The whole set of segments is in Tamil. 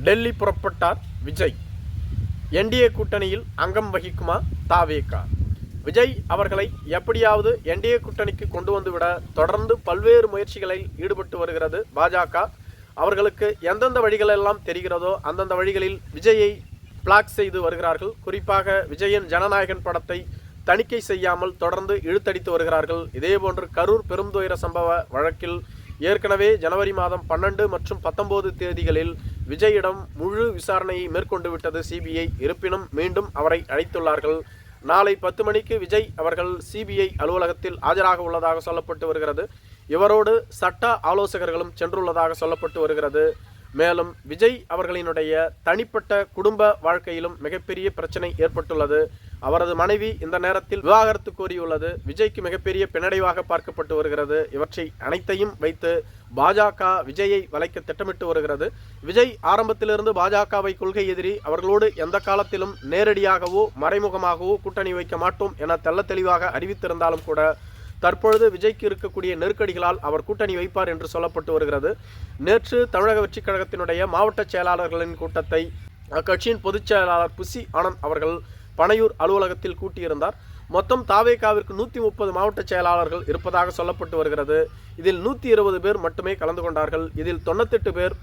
டெல்லி புறப்பட்டார் விஜய். என்டிஏ கூட்டணியில் அங்கம் வகிக்குமா தாவேகா? விஜய் அவர்களை எப்படியாவது என்டிஏ கூட்டணிக்கு கொண்டு வந்துவிட தொடர்ந்து பல்வேறு முயற்சிகளில் ஈடுபட்டு வருகிறது பாஜக. அவர்களுக்கு எந்தெந்த வழிகளெல்லாம் தெரிகிறதோ அந்தந்த வழிகளில் விஜயை பிளாக் செய்து வருகிறார்கள். குறிப்பாக விஜயின் ஜனநாயகன் படத்தை தணிக்கை செய்யாமல் தொடர்ந்து இழுத்தடித்து வருகிறார்கள். இதேபோன்று கரூர் பெருந்துயர சம்பவ வழக்கில் ஏற்கனவே ஜனவரி மாதம் 12 மற்றும் 19 தேதிகளில் விஜயிடம் முழு விசாரணையை மேற்கொண்டு விட்டது சிபிஐ. இருப்பினும் மீண்டும் அவரை அழைத்துள்ளார்கள். நாளை 10 மணிக்கு விஜய் அவர்கள் சிபிஐ அலுவலகத்தில் ஆஜராக உள்ளதாக சொல்லப்பட்டு வருகிறது. இவரோடு சட்ட ஆலோசகர்களும் சென்றுள்ளதாக சொல்லப்பட்டு வருகிறது. மேலும் விஜய் அவர்களினுடைய தனிப்பட்ட குடும்ப வாழ்க்கையிலும் மிகப்பெரிய பிரச்சனை ஏற்பட்டுள்ளது. அவரது மனைவி இந்த நேரத்தில் விவாகரத்து கோரியுள்ளது விஜய்க்கு மிகப்பெரிய பின்னடைவாக பார்க்கப்பட்டு வருகிறது. இவற்றை அனைத்தையும் வைத்து பாஜக விஜயை வளைக்க திட்டமிட்டு வருகிறது. விஜய் ஆரம்பத்திலிருந்து பாஜகவை கொள்கை எதிரி, அவர்களோடு எந்த காலத்திலும் நேரடியாகவோ மறைமுகமாகவோ கூட்டணி வைக்க மாட்டோம் என தெள்ள தெளிவாக அறிவித்திருந்தாலும் கூட தற்பொழுது விஜய்க்கு இருக்கக்கூடிய நெருக்கடிகளால் அவர் கூட்டணி வைப்பார் என்று சொல்லப்பட்டு வருகிறது. நேற்று தமிழக வெற்றிக் கழகத்தினுடைய மாவட்ட செயலாளர்களின் கூட்டத்தை அக்கட்சியின் பொதுச் செயலாளர் புசி ஆனந்த் அவர்கள் பனையூர் அலுவலகத்தில் கூட்டியிருந்தார். மொத்தம் தாவேகாவிற்கு 130 மாவட்ட செயலாளர்கள் இருப்பதாக சொல்லப்பட்டு வருகிறது. இதில் 120 பேர் மட்டுமே கலந்து கொண்டார்கள். இதில் 98 பேர்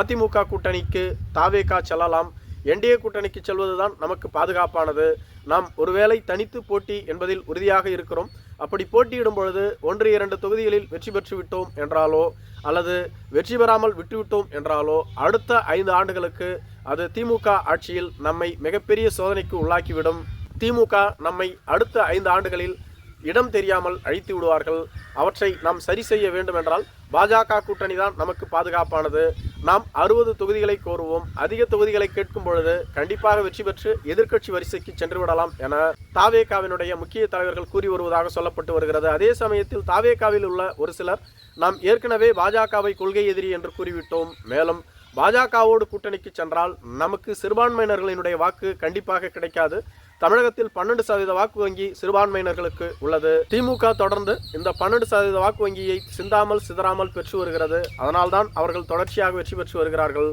அதிமுக கூட்டணிக்கு தாவேகா செல்லலாம், என்டிஏ கூட்டணிக்கு செல்வதுதான் நமக்கு பாதுகாப்பானது, நாம் ஒருவேளை தனித்து போட்டி என்பதில் உறுதியாக இருக்கிறோம், அப்படி போட்டியிடும் பொழுது 1-2 தொகுதிகளில் வெற்றி பெற்று விட்டோம் என்றாலோ அல்லது வெற்றி பெறாமல் விட்டுவிட்டோம் என்றாலோ அடுத்த 5 ஆண்டுகளுக்கு அது திமுக ஆட்சியில் நம்மை மிகப்பெரிய சோதனைக்கு உள்ளாக்கிவிடும். திமுக நம்மை அடுத்த 5 ஆண்டுகளில் இடம் தெரியாமல் அழித்து விடுவார்கள். அவற்றை நாம் சரி செய்ய வேண்டும் என்றால் பாஜக கூட்டணி தான் நமக்கு பாதுகாப்பானது. நாம் 60 தொகுதிகளை கோருவோம். அதிக தொகுதிகளை கேட்கும் பொழுது கண்டிப்பாக வெற்றி பெற்று எதிர்க்கட்சி வரிசைக்கு சென்று விடலாம் என தாவேகாவினுடைய முக்கிய தலைவர்கள் கூறி வருவதாக சொல்லப்பட்டு வருகிறது. அதே சமயத்தில் தாவேகாவில் உள்ள ஒரு சிலர் நாம் ஏற்கனவே பாஜகவை கொள்கை எதிரி என்று கூறிவிட்டோம், மேலும் பாஜகவோடு கூட்டணிக்கு சென்றால் நமக்கு சிறுபான்மையினர்களினுடைய வாக்கு கண்டிப்பாக கிடைக்காது, தமிழகத்தில் 12% வாக்கு வங்கி சிறுபான்மையினர்களுக்கு உள்ளது, திமுக தொடர்ந்து இந்த 12% வாக்கு வங்கியை சிந்தாமல் சிதறாமல் பெற்று வருகிறது, அதனால்தான் அவர்கள் தொடர்ச்சியாக வெற்றி பெற்று வருகிறார்கள்.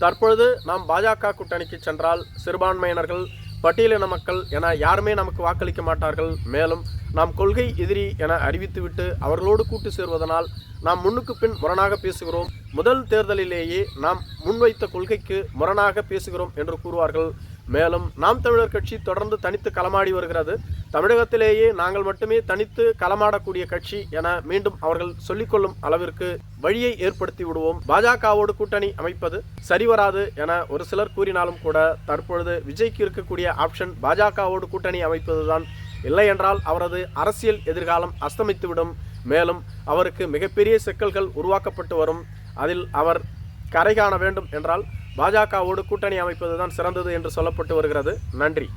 தற்பொழுது நாம் பாஜக கூட்டணிக்கு சென்றால் சிறுபான்மையினர்கள், பட்டியலின மக்கள் என யாருமே நமக்கு வாக்களிக்க மாட்டார்கள். மேலும் நாம் கொள்கை எதிரி என அறிவித்துவிட்டு அவர்களோடு கூட்டு சேர்வதனால் நாம் முன்னுக்கு பின் முரணாக பேசுகிறோம், முதல் தேர்தலிலேயே நாம் முன்வைத்த கொள்கைக்கு முரணாக பேசுகிறோம் என்று கூறுவார்கள். மேலும் நாம் தமிழர் கட்சி தொடர்ந்து தனித்து களமாடி வருகிறது, தமிழகத்திலேயே நாங்கள் மட்டுமே தனித்து களமாடக்கூடிய கட்சி என மீண்டும் அவர்கள் சொல்லிக்கொள்ளும் அளவிற்கு வழியை ஏற்படுத்தி விடுவோம், பாஜகவோடு கூட்டணி அமைப்பது சரிவராது என ஒரு சிலர் கூறினாலும் கூட தற்பொழுது விஜய்க்கு இருக்கக்கூடிய ஆப்ஷன் பாஜகவோடு கூட்டணி அமைப்பதுதான். இல்லை என்றால் அவரது அரசியல் எதிர்காலம் அஸ்தமித்துவிடும். மேலும் அவருக்கு மிகப்பெரிய சிக்கல்கள் உருவாக்கப்பட்டு வரும். அதில் அவர் கரை காண வேண்டும் என்றால் பாஜகவோடு கூட்டணி அமைப்பதுதான் சிறந்தது என்று சொல்லப்பட்டு வருகிறது. நன்றி.